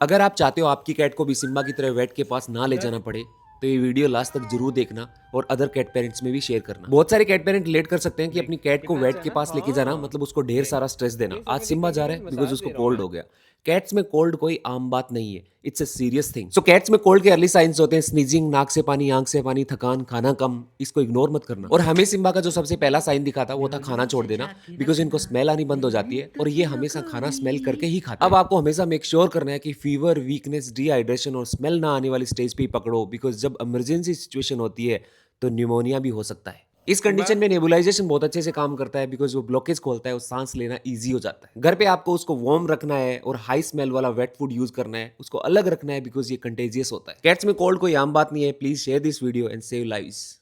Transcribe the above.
अगर आप चाहते हो आपकी कैट को भी सिम्बा की तरह वेट के पास ना ले जाना पड़े, तो ये वीडियो लास्ट तक जरूर देखना और अदर कैट पेरेंट्स में भी शेयर करना। बहुत सारे कैट पेरेंट रिलेट कर सकते हैं कि देख अपनी कैट को कितना अच्छा वेट है के ना? पास लेके जाना हाँ, मतलब उसको ढेर देख सारा स्ट्रेस देना। देख आज सकते हैं सिम्बा कितनी जा रहा अच्छी है बिकॉज मसाज उसको दे रहा हूँ कोल्ड मैं। हो गया। कैट्स में कोल्ड कोई आम बात नहीं है, it's a serious thing. So cats में कोल्ड के अर्ली साइंस होते हैं स्नीजिंग, नाक से पानी, आंख से पानी, थकान, खाना कम। इसको इग्नोर मत करना। और हमें सिम्बा का जो सबसे पहला साइन दिखा था वो था खाना छोड़ देना, बिकॉज इनको स्मेल आनी बंद हो जाती है और ये हमेशा खाना स्मेल करके ही खाते हैं। अब आपको हमेशा मेक श्योर करना है कि फीवर, वीकनेस, डिहाइड्रेशन और स्मेल ना आने वाली स्टेज पे ही पकड़ो, बिकॉज जब इमरजेंसी सिचुएशन होती है तो न्यूमोनिया भी हो सकता है। इस सिम्बा कंडीशन में नेबुलाइजेशन बहुत अच्छे से काम करता है, बिकॉज वो ब्लॉकेज खोलता है और सांस लेना इजी हो जाता है। घर पे आपको उसको वार्म रखना है और हाई स्मेल वाला वेट फूड यूज करना है, उसको अलग रखना है बिकॉज ये कंटेजियस होता है। कैट्स में कोल्ड कोई आम बात नहीं है। Please share this video and save lives.